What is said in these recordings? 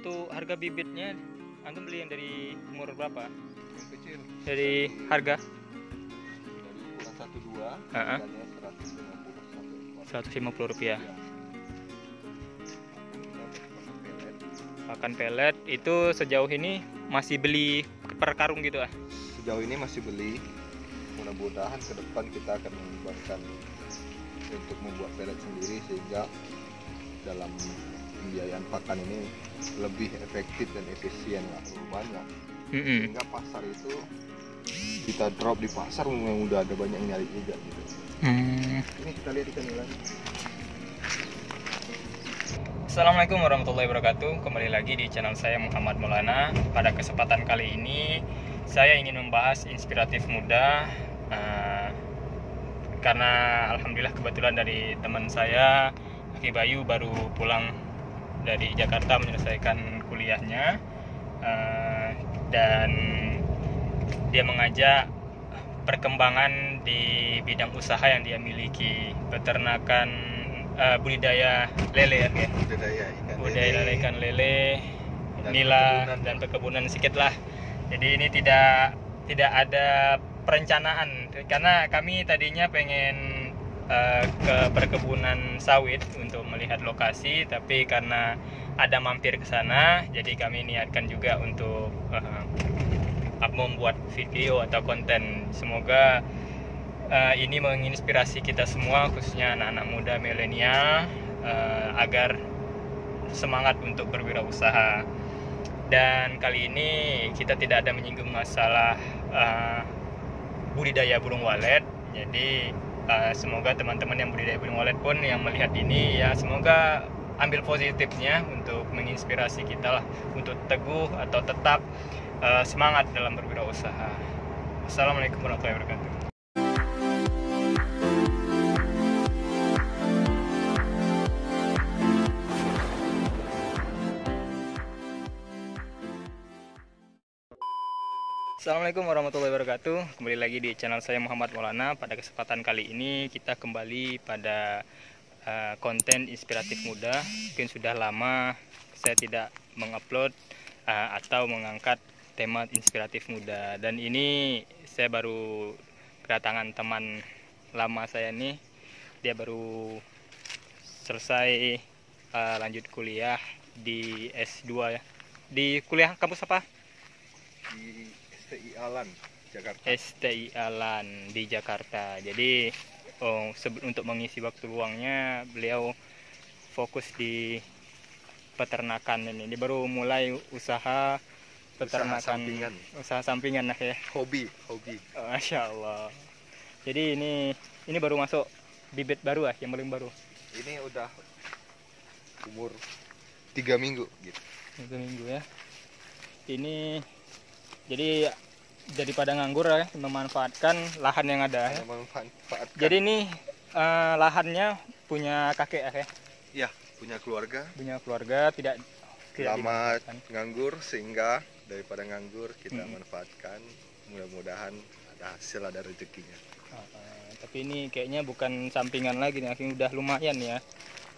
untuk harga bibitnya, antum beli yang dari umur berapa? Yang kecil. Dari harga? Dari ukuran 1-2, harganya 150 rupiah. Ya. Pakan pelet itu sejauh ini masih beli per karung gitu ah? Sejauh ini masih beli. Mudah-mudahan ke depan kita akan mengembangkan untuk membuat pelet sendiri sehingga dalam pembiayaan pakan ini lebih efektif dan efisien, nggak terlalu banyak. Sehingga pasar itu kita drop di pasar memang udah ada banyak yang nyari juga gitu. Ini kita lihat ikan nila. Assalamualaikum warahmatullahi wabarakatuh. Kembali lagi di channel saya Muhammad Maulana. Pada kesempatan kali ini saya ingin membahas inspiratif muda, karena alhamdulillah kebetulan dari teman saya Aki Bayu baru pulang dari Jakarta menyelesaikan kuliahnya, dan dia mengajak perkembangan di bidang usaha yang dia miliki, peternakan, budidaya lele ya, budidaya ikan lele, nila dan perkebunan sedikit lah. Jadi ini tidak ada perencanaan, karena kami tadinya pengen ke perkebunan sawit untuk melihat lokasi, tapi karena ada mampir ke sana, jadi kami niatkan juga untuk membuat video atau konten. Semoga ini menginspirasi kita semua, khususnya anak-anak muda milenial, agar semangat untuk berwirausaha. Dan kali ini kita tidak ada menyinggung masalah budidaya burung walet. Jadi semoga teman-teman yang budidaya burung walet pun yang melihat ini ya, semoga ambil positifnya untuk menginspirasi kita lah untuk teguh atau tetap semangat dalam berwirausaha. Assalamualaikum warahmatullahi wabarakatuh. Assalamualaikum warahmatullahi wabarakatuh. Kembali lagi di channel saya Muhammad Maulana. Pada kesempatan kali ini kita kembali pada konten inspiratif muda. Mungkin sudah lama saya tidak mengupload atau mengangkat tema inspiratif muda. Dan ini saya baru kedatangan teman lama saya nih. Dia baru selesai lanjut kuliah di S2 ya. Di kuliah kampus apa? Di STI Alan, Jakarta. STI Alan di Jakarta. Jadi untuk mengisi waktu luangnya beliau fokus di peternakan ini. Dia baru mulai usaha peternakan, usaha sampingan lah ya. Hobi. Masya Allah. Jadi ini baru masuk bibit baru yang paling baru. Ini udah umur 3 minggu gitu. 3 minggu ya. Ini jadi daripada nganggur ya, memanfaatkan lahan yang ada ya. Jadi ini lahannya punya kakek ya? Iya, punya keluarga. Punya keluarga, tidak lama nganggur, sehingga daripada nganggur kita manfaatkan. Mudah-mudahan ada hasil, ada rezekinya. Tapi ini kayaknya bukan sampingan lagi nih, akhirnya udah lumayan ya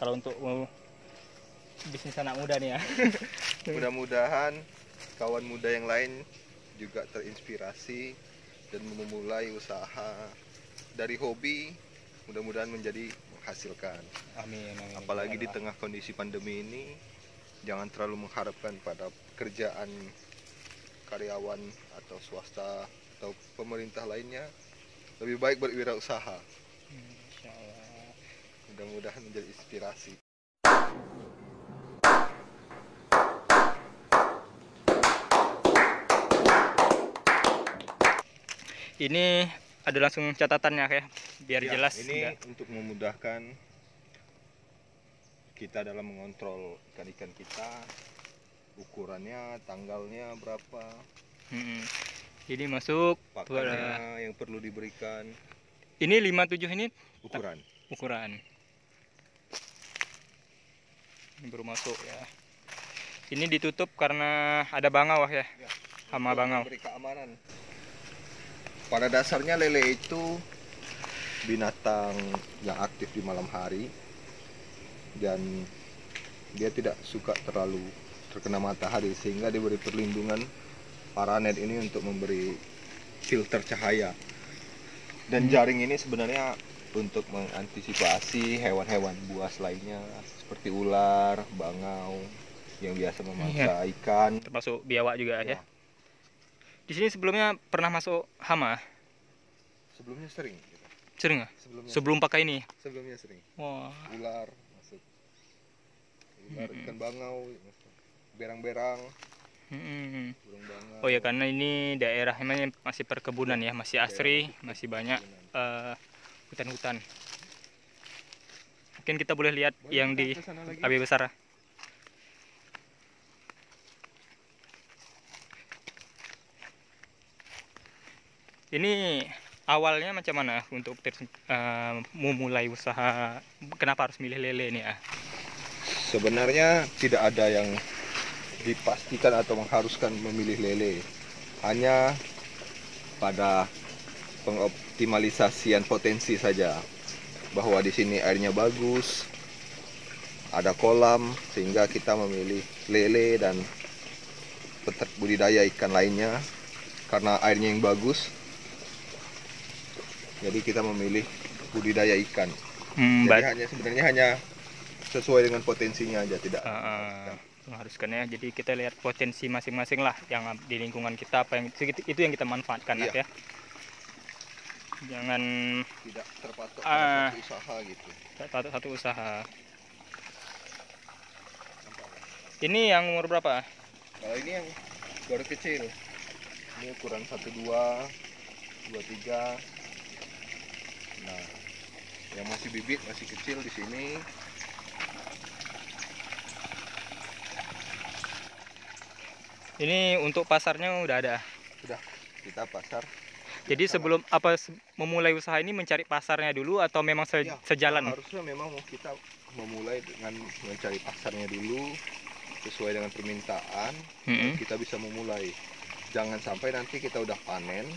kalau untuk bisnis anak muda nih ya. Mudah-mudahan kawan muda yang lain juga terinspirasi dan memulai usaha dari hobi, mudah-mudahan menjadi menghasilkan. Amin. Apalagi di tengah kondisi pandemi ini, jangan terlalu mengharapkan pada kerjaan karyawan atau swasta atau pemerintah lainnya. Lebih baik berwirausaha. Insyaallah. Mudah-mudahan menjadi inspirasi. Ini ada langsung catatannya ya, biar ya, jelas. Ini untuk memudahkan kita dalam mengontrol ikan-ikan kita, ukurannya, tanggalnya berapa. Ini masuk pakannya yang perlu diberikan. Ini 57 ini ukuran. Ini baru masuk ya. Ini ditutup karena ada bangau ya. Hama bangau. Beri keamanan. Pada dasarnya lele itu binatang yang aktif di malam hari dan dia tidak suka terlalu terkena matahari, sehingga diberi perlindungan paranet ini untuk memberi filter cahaya. Dan jaring ini sebenarnya untuk mengantisipasi hewan-hewan buas lainnya seperti ular, bangau yang biasa memangsa ikan, termasuk biawak juga ya. Di sini sebelumnya pernah masuk hama? Sebelumnya sering. Sering nggak? Sebelum pakai ini? Sebelumnya sering. Wah. Ular masuk. Ular, ikan bangau, berang-berang. Burung bangau. Oh ya, karena ini daerah masih perkebunan ya, masih asri, masih banyak hutan-hutan. Mungkin kita boleh lihat yang di Abi Besar. Ini awalnya macam mana untuk memulai usaha? Kenapa harus milih lele ini ya? Sebenarnya tidak ada yang dipastikan atau mengharuskan memilih lele, hanya pada pengoptimalisasian potensi saja, bahwa di sini airnya bagus, ada kolam, sehingga kita memilih lele dan budidaya ikan lainnya karena airnya yang bagus. Jadi kita memilih budidaya ikan. Jadi sebenarnya hanya sesuai dengan potensinya aja, tidak mengharuskan ya. Jadi kita lihat potensi masing-masing lah yang di lingkungan kita, apa yang itu yang kita manfaatkan ya. Jangan tidak terpatok pada satu usaha gitu. Satu usaha. Ini yang umur berapa? Kalau ini yang baru kecil. Ini ukuran 12, 23. Nah, yang masih bibit, masih kecil di sini. Ini untuk pasarnya udah ada? Sudah, kita pasar. Jadi sebelum memulai usaha ini mencari pasarnya dulu atau memang sejalan? Harusnya memang kita memulai dengan mencari pasarnya dulu sesuai dengan permintaan. Kita bisa memulai. Jangan sampai nanti kita udah panen,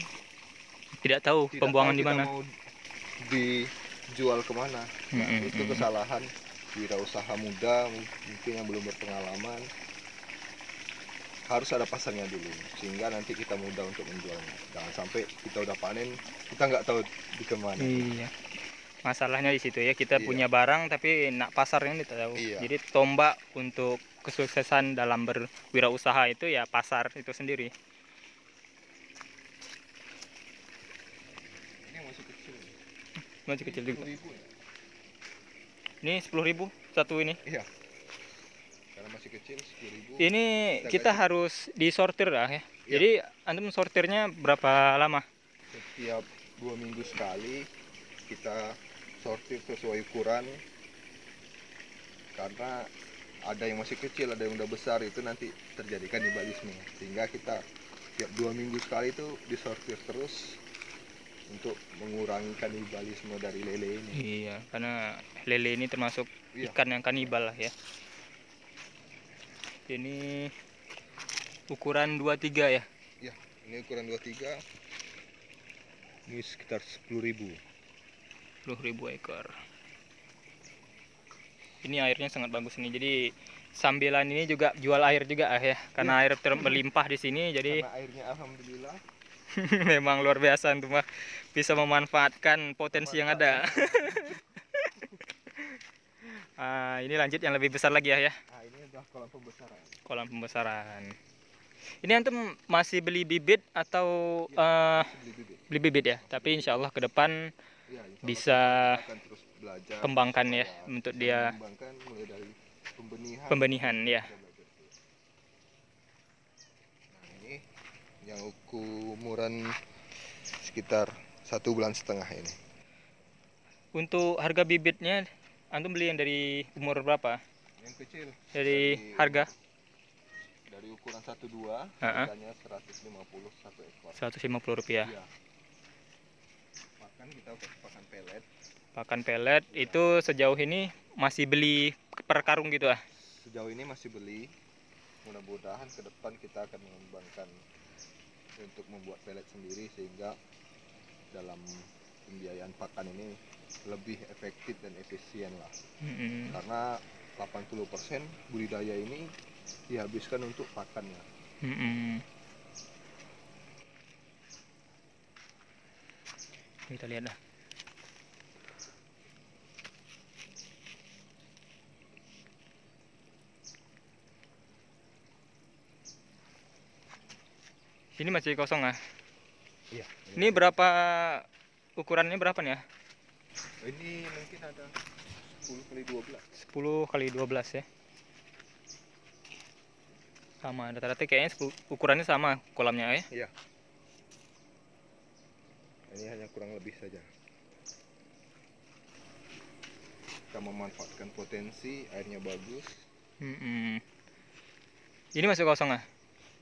tidak tahu pembuangan di mana, mau dijual kemana. Nah, itu kesalahan wirausaha muda mungkin yang belum berpengalaman. Harus ada pasarnya dulu, sehingga nanti kita mudah untuk menjualnya. Jangan sampai kita udah panen, kita nggak tahu di kemana. Iya. Masalahnya di situ ya, kita punya barang tapi nak pasarnya tidak tahu. Jadi tombak untuk kesuksesan dalam berwirausaha itu ya pasar itu sendiri. Ini masih kecil. Masih kecil juga. 10.000 ya? Ini 10.000 satu ini. Iya. Karena masih kecil 10.000. Ini kita harus disortir lah ya. Jadi antum sortirnya berapa lama? Setiap 2 minggu sekali kita sortir sesuai ukuran. Karena ada yang masih kecil, ada yang udah besar, itu nanti terjadi kanibalisme. Sehingga kita tiap 2 minggu sekali itu disortir terus untuk mengurangi kanibalisme dari lele ini. Iya, karena lele ini termasuk ikan yang kanibal lah ya. Ini ukuran 23 ya? Iya, ini ukuran 23. Ini sekitar 10.000. 10.000 ekor. Ini airnya sangat bagus nih. Jadi sambilan ini juga jual air juga ya, karena air melimpah di sini. Jadi karena airnya alhamdulillah. Memang luar biasa untuk bisa memanfaatkan potensi yang ada. Ini lanjut yang lebih besar lagi ya. Nah, ini adalah kolam pembesaran. Kolam pembesaran. Ini antum masih beli bibit atau beli bibit ya? Tapi insya Allah ke depan bisa terus belajar, kembangkan ya untuk dia mulai dari pembenihan ya. Nah, ini yang umuran sekitar 1,5 bulan ini. Untuk harga bibitnya antum beli yang dari umur berapa? Yang kecil. Dari harga? Dari ukuran 1-2, harganya 150 satu ekor. 150 rupiah. Iya. Pakan kita pakan pelet. Pakan pelet itu sejauh ini masih beli per karung gitu ah? Sejauh ini masih beli. Mudah-mudahan ke depan kita akan mengembangkan untuk membuat pelet sendiri, sehingga dalam pembiayaan pakan ini lebih efektif dan efisien lah. Karena 80% budidaya ini dihabiskan untuk pakannya. Kita lihat dah. Sini masih kosong ah. Iya. Ini berapa ukurannya berapa nih ya? Ini mungkin ada 10 kali 12. 10 kali 12 ya. Sama rata-rata kayaknya ukurannya sama kolamnya ya. Iya. Ini hanya kurang lebih saja. Kita memanfaatkan potensi, airnya bagus. Ini masih kosong ah?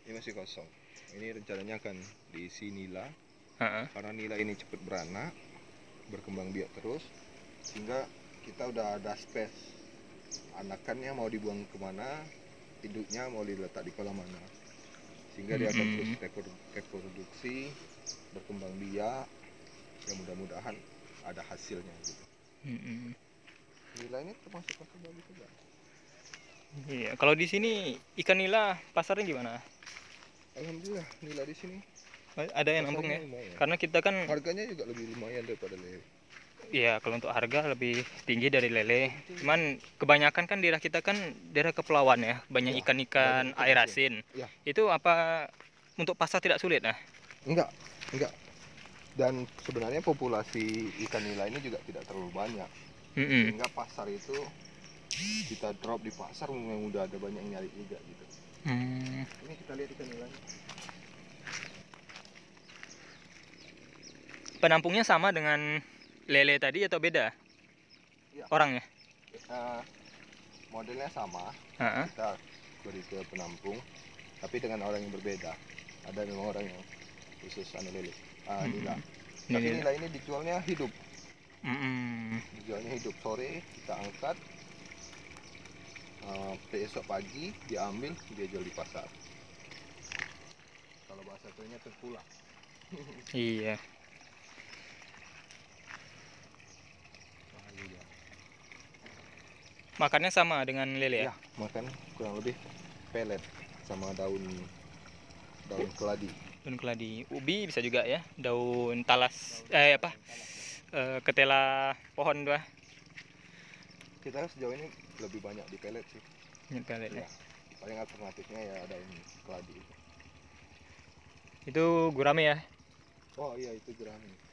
Ini masih kosong. Ini rencananya akan diisi nila. Karena nila ini cepat beranak, berkembang biak terus, sehingga kita udah ada space. Anakannya mau dibuang kemana, induknya mau diletak di kolam mana, sehingga dia akan terus reproduksi, berkembang biak. Ya mudah-mudahan ada hasilnya gitu. Nila ini termasuk pasar bagus juga. Iya, kalau di sini ikan nila pasarnya gimana? Alhamdulillah nila di sini ada yang nampung ya. Lumayan. Karena kita kan harganya juga lebih lumayan daripada lele. Iya, kalau untuk harga lebih tinggi dari lele. Cuman kebanyakan kan daerah kita kan daerah kepulauan ya, banyak ikan-ikan air asin. Ya. Itu apa untuk pasar tidak sulit nah? Enggak. Dan sebenarnya populasi ikan nila ini juga tidak terlalu banyak. Sehingga pasar itu kita drop di pasar memang udah ada banyak yang nyari juga gitu. Ini kita lihat ikan nila. Penampungnya sama dengan lele tadi atau beda? Ya. Orangnya? Modelnya sama. Kita beri ke penampung, tapi dengan orang yang berbeda. Ada memang orang yang khusus lele, nila. Tapi nila ini dijualnya hidup. Dijualnya hidup. Sore kita angkat, besok pagi diambil, dia jual di pasar. Kalau bahasa tuanya terpulang. Iya. Makannya sama dengan lele ya? Ya, makan kurang lebih pelet sama daun keladi. Daun keladi, ubi bisa juga ya, daun talas, ketela pohon tuh. Kita sejauh ini lebih banyak di pelet sih. Pelet ya. Paling alternatifnya ya daun keladi. Itu gurame ya? Oh iya, itu gurame.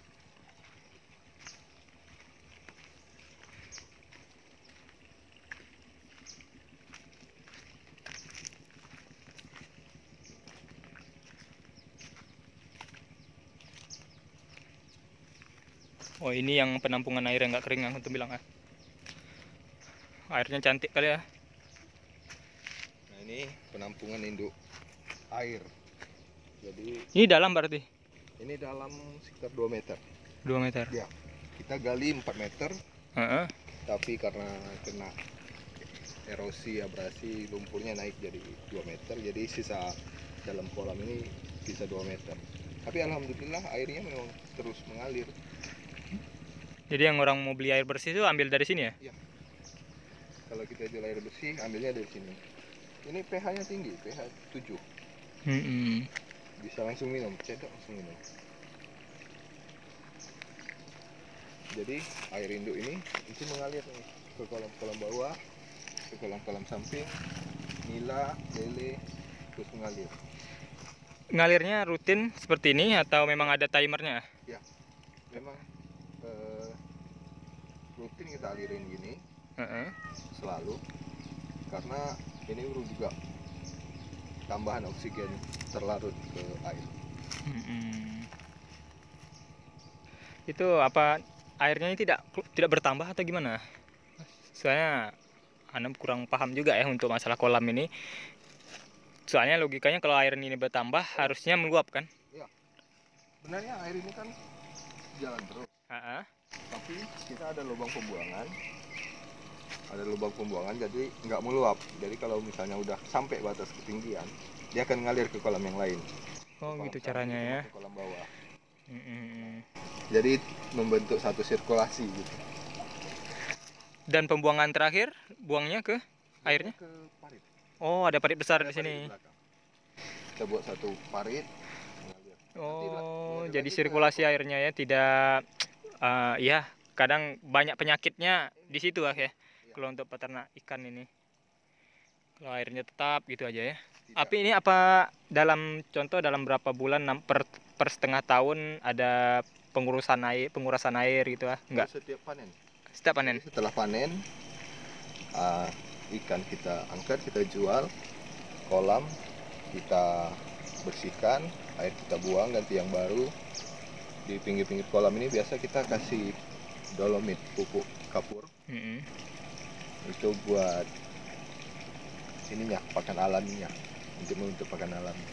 Oh, ini yang penampungan air yang nggak kering yang untuk bilang ah. Airnya cantik kali ya. Nah, ini penampungan induk air. Jadi ini dalam berarti? Ini dalam sekitar 2 meter. 2 meter? Ya. Kita gali 4 meter. Tapi karena kena erosi, abrasi, lumpurnya naik jadi 2 meter. Jadi sisa dalam kolam ini bisa 2 meter. Tapi alhamdulillah airnya memang terus mengalir. Jadi yang orang mau beli air bersih itu ambil dari sini ya? Iya. Kalau kita jual air bersih, ambilnya dari sini. Ini pH-nya tinggi, pH 7. Bisa langsung minum, cedok langsung minum. Jadi air induk ini mengalir nih ke kolam-kolam bawah, ke kolam-kolam samping, nila, lele, terus mengalir. Ngalirnya rutin seperti ini atau memang ada timernya? Ya, memang rutin kita alirin gini selalu, karena ini juga tambahan oksigen terlarut ke air. Itu apa airnya ini tidak bertambah atau gimana? Soalnya Anda kurang paham juga ya untuk masalah kolam ini. Soalnya logikanya kalau air ini bertambah harusnya meluap kan? Iya. Sebenarnya air ini kan jalan terus. Tapi kita ada lubang pembuangan. Ada lubang pembuangan jadi nggak meluap. Jadi kalau misalnya udah sampai batas ketinggian, dia akan ngalir ke kolam yang lain. Oh gitu caranya ya. Ke kolam bawah. Jadi membentuk satu sirkulasi gitu. Dan pembuangan terakhir buangnya ke airnya? Ke parit. Oh, ada parit besar Ada di sini. parit di belakang. Kita buat satu parit. Oh, jadi sirkulasi airnya ya tidak ya kadang banyak penyakitnya di situ ya. Kalau untuk peternak ikan ini. Kalau airnya tetap gitu aja ya. Tapi ini apa dalam contoh dalam berapa bulan per setengah tahun ada pengurasan air gitu ah? Enggak. Setiap panen. Setiap panen. Jadi setelah panen ikan kita angkat, kita jual, kolam kita bersihkan, air kita buang, ganti yang baru. Di pinggir-pinggir kolam ini biasa kita kasih dolomit, pupuk kapur. Itu buat ininya, pakan alaminya, untuk pakan alami.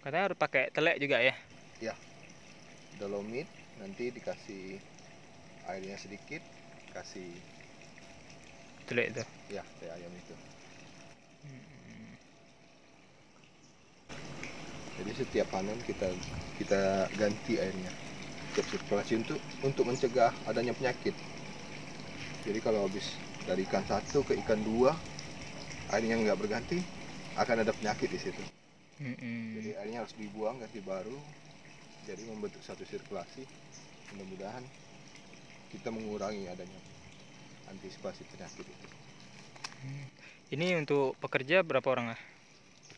Katanya harus pakai telek juga ya? Ya, dolomit nanti dikasih airnya sedikit, kasih Telek itu. Ya, teh ayam itu. Jadi setiap panen kita ganti airnya, setiap sirkulasi untuk mencegah adanya penyakit. Jadi kalau habis dari ikan satu ke ikan dua, airnya nggak berganti, akan ada penyakit di situ. Jadi airnya harus dibuang, ganti baru. Jadi membentuk satu sirkulasi. Mudah-mudahan kita mengurangi adanya antisipasi penyakit itu. Ini untuk pekerja berapa orang ah?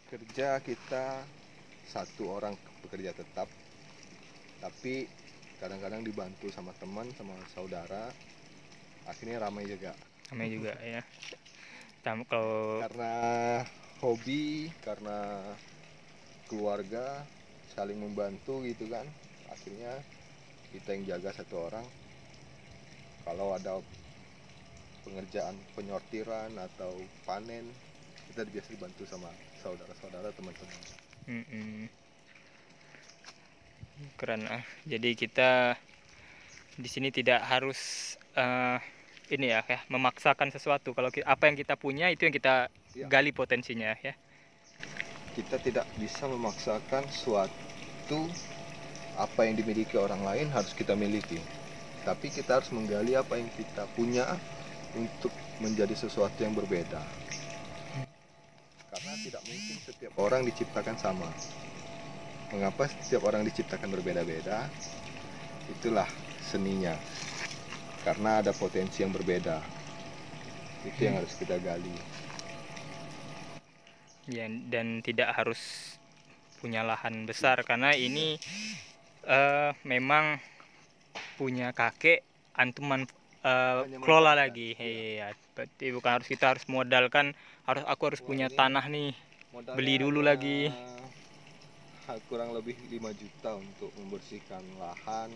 Kerja kita 1 orang pekerja tetap, tapi kadang-kadang dibantu sama teman, sama saudara, akhirnya ramai juga. Ramai juga ya. Kalau karena hobi, karena keluarga saling membantu gitu kan, akhirnya kita yang jaga 1 orang. Kalau ada pengerjaan penyortiran atau panen, kita biasa dibantu sama saudara-saudara, teman-teman. Keren ah. Jadi kita di sini tidak harus ini ya memaksakan sesuatu. Kalau apa yang kita punya itu yang kita gali potensinya ya. Kita tidak bisa memaksakan suatu apa yang dimiliki orang lain harus kita miliki. Tapi kita harus menggali apa yang kita punya untuk menjadi sesuatu yang berbeda. Karena tidak mungkin setiap orang diciptakan sama. Mengapa setiap orang diciptakan berbeda-beda? Itulah seninya. Karena ada potensi yang berbeda. Itu yang harus kita gali. Ya, dan tidak harus punya lahan besar karena ini memang punya kakek antum kelola lagi. Iya, berarti bukan kita harus modalkan, aku harus punya tanah nih. Beli dulu lagi. Kurang lebih 5 juta untuk membersihkan lahan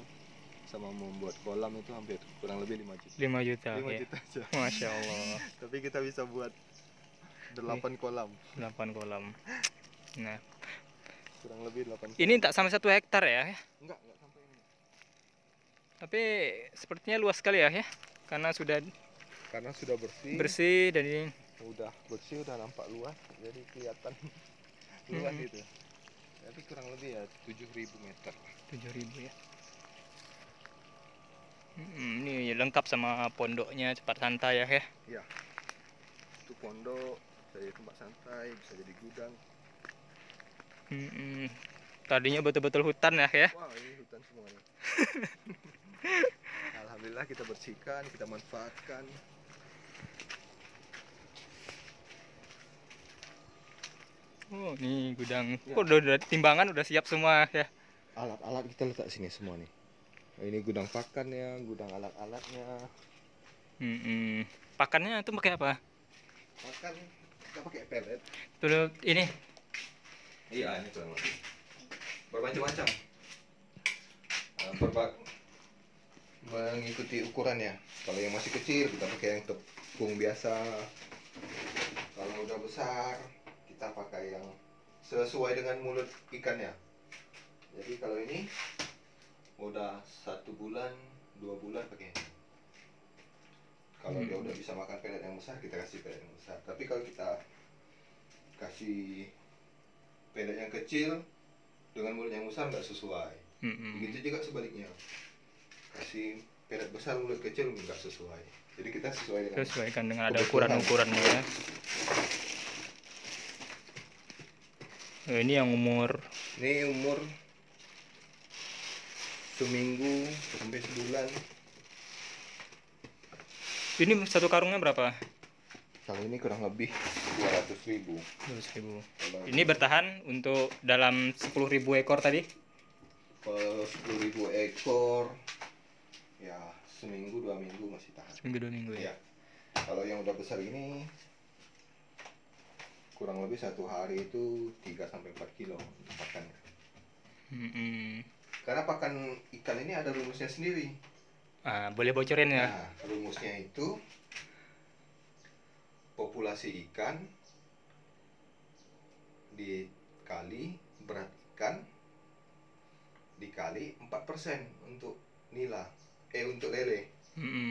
sama membuat kolam, itu hampir kurang lebih 5 juta. 5 juta. 5 ya. juta aja. Masya Allah. Tapi kita bisa buat 8 kolam. 8 kolam. Nah, kurang lebih 8 kolam. Ini tak sampai 1 hektar ya? Enggak sampai ini. Tapi sepertinya luas sekali ya? Karena sudah bersih. Bersih dan ini udah bersih, udah nampak luas, jadi kelihatan luas gitu. Tapi kurang lebih ya 7.000 meter. 7.000 ya. Ini lengkap sama pondoknya, tempat santai ya? Iya. Itu pondok, bisa jadi tempat santai, bisa jadi gudang. Tadinya betul-betul hutan ya? Wah, ini hutan semuanya. Alhamdulillah kita bersihkan, kita manfaatkan. Oh, ini gudang. Ya. Udah timbangan udah siap semua ya. Alat-alat kita letak sini semua nih. Ini gudang pakannya, gudang alat-alatnya. Pakannya itu pakai apa? Pakan kita pakai pelet. Tuh ini. Iya, ini kurang lebih. Bermacam-macam. Mengikuti ukurannya. Kalau yang masih kecil kita pakai yang tepung biasa. Kalau udah besar kita pakai yang sesuai dengan mulut ikannya. Jadi kalau ini udah 1 bulan, 2 bulan pakai ini. Kalau dia udah bisa makan pelet yang besar, kita kasih pelet yang besar. Tapi kalau kita kasih pelet yang kecil dengan mulut yang besar nggak sesuai. Begitu juga sebaliknya. Kasih pelet besar mulut kecil nggak sesuai. Jadi kita sesuaikan dengan ada ukuran-ukurannya ya. Ini yang umur seminggu sampai sebulan. Ini satu karungnya berapa? Kalau ini kurang lebih 200.000. 200.000. Ini bertahan untuk dalam 10.000 ekor tadi? 10.000 ekor ya seminggu 2 minggu masih tahan. Seminggu 2 minggu ya. Kalau yang udah besar ini kurang lebih 1 hari itu 3-4 kilo pakannya. Karena pakan ikan ini ada rumusnya sendiri. Boleh bocorin ya? Nah, rumusnya itu populasi ikan dikali berat ikan dikali 4% untuk nila, untuk lele.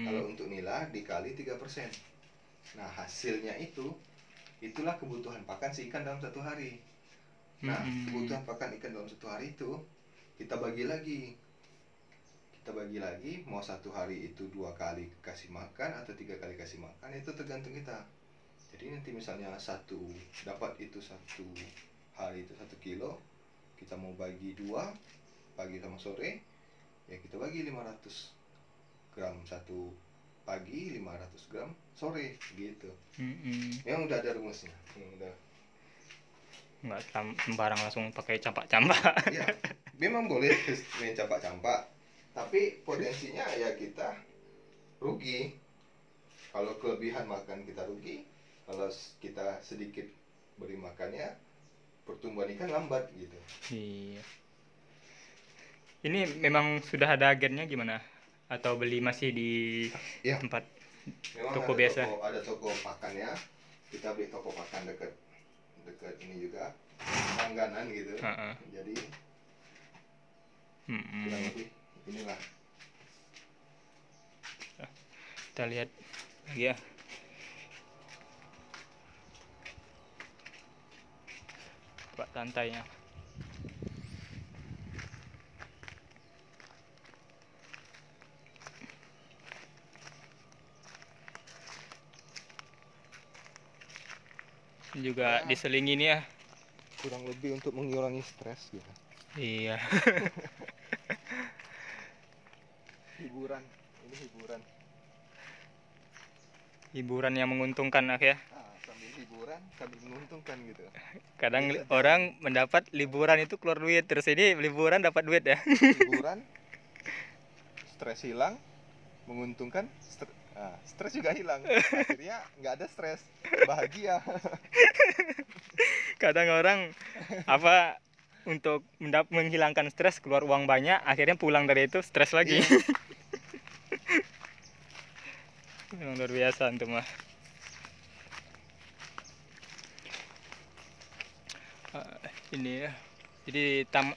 Kalau untuk nila dikali 3%. Nah, hasilnya itulah kebutuhan pakan si ikan dalam 1 hari. Nah, kebutuhan pakan ikan dalam 1 hari itu kita bagi lagi. Mau 1 hari itu 2 kali kasih makan atau 3 kali kasih makan, itu tergantung kita. Jadi nanti misalnya dapat itu 1 hari itu 1 kilo, kita mau bagi 2 pagi sama sore, ya kita bagi 500 gram 1 pagi, 500 gram sore gitu. Memang udah ada rumusnya. Nggak sembarang langsung pakai campak-campak. Ya, memang boleh main campak-campak, tapi potensinya ya kita rugi. Kalau kelebihan makan kita rugi, kalau kita sedikit beri makannya, pertumbuhan ikan lambat gitu. Iya. Ini memang sudah ada agennya gimana? Atau beli masih di tempat memang toko biasa? Ada toko pakannya. Kita beli toko pakan dekat ini juga, langganan gitu. Jadi kurang lebih inilah. Kita lihat lagi ya. Coba tantainya. Juga diselingin ya. Kurang lebih untuk mengurangi stres gitu. Iya. Hiburan, ini hiburan. Hiburan yang menguntungkan ya. Sambil hiburan, sambil menguntungkan gitu. Kadang orang mendapat liburan itu keluar duit, terus ini liburan dapat duit ya. Hiburan, stres hilang, menguntungkan, stres juga hilang. Akhirnya nggak ada stres, bahagia. Kadang orang untuk menghilangkan stres keluar uang banyak, akhirnya pulang dari itu stres lagi. Memang luar biasa itu mah. Ini ya. Jadi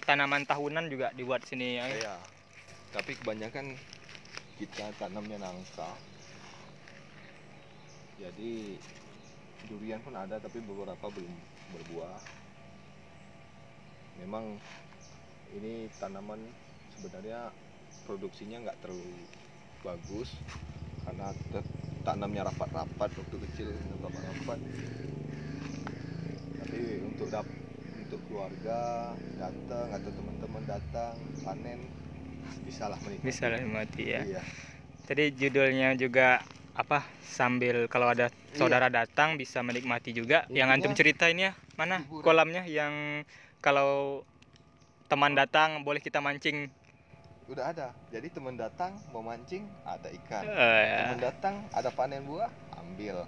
tanaman tahunan juga dibuat sini ya. Iya. Tapi kebanyakan kita tanamnya nangka. Jadi durian pun ada, tapi beberapa belum berbuah. Memang ini tanaman sebenarnya produksinya nggak terlalu bagus karena tanamnya rapat-rapat waktu kecil, rapat-rapat. Tapi untuk keluarga datang atau teman-teman datang panen bisa lah menikmati. Bisa lah menikmati ya. Iya. Tadi judulnya juga sambil kalau ada saudara datang bisa menikmati juga. Intinya, yang antum ceritain ya, mana hiburan. Kolamnya yang kalau teman datang boleh kita mancing. Udah ada. Jadi teman datang mau mancing ada ikan. Ya. Teman datang ada panen buah, ambil.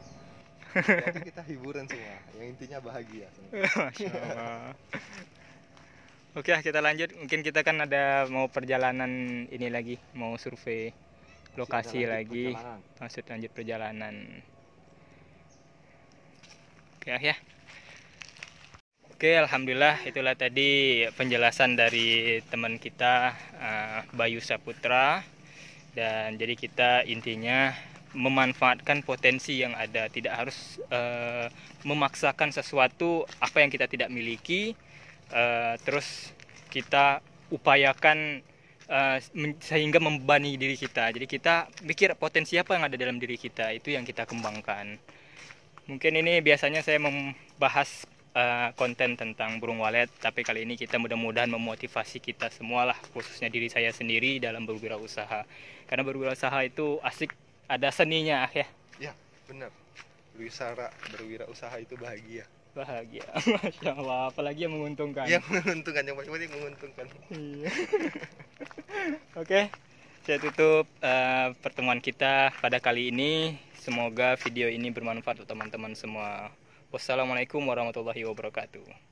Jadi kita hiburan semua. Yang intinya bahagia. Masya Allah. Oke, kita lanjut. Mungkin kita kan ada mau perjalanan ini lagi, mau survei lokasi lagi. Maksud lanjut perjalanan. Oke ya. Oke, alhamdulillah itulah tadi penjelasan dari teman kita Bayu Saputra. Dan jadi kita intinya memanfaatkan potensi yang ada, tidak harus memaksakan sesuatu apa yang kita tidak miliki. Terus kita upayakan sehingga membebani diri kita. Jadi kita pikir potensi apa yang ada dalam diri kita, itu yang kita kembangkan. Mungkin ini biasanya saya membahas konten tentang burung walet, tapi kali ini kita mudah-mudahan memotivasi kita semualah, khususnya diri saya sendiri dalam berwirausaha. Karena berwirausaha itu asik, ada seninya ya. Ya, benar. Berwirausaha itu bahagia. Bahagia, Masya Allah, apalagi yang menguntungkan. Yang menguntungkan, yang paling penting menguntungkan. Iya. Oke, saya tutup pertemuan kita pada kali ini. Semoga video ini bermanfaat untuk teman-teman semua. Wassalamualaikum warahmatullahi wabarakatuh.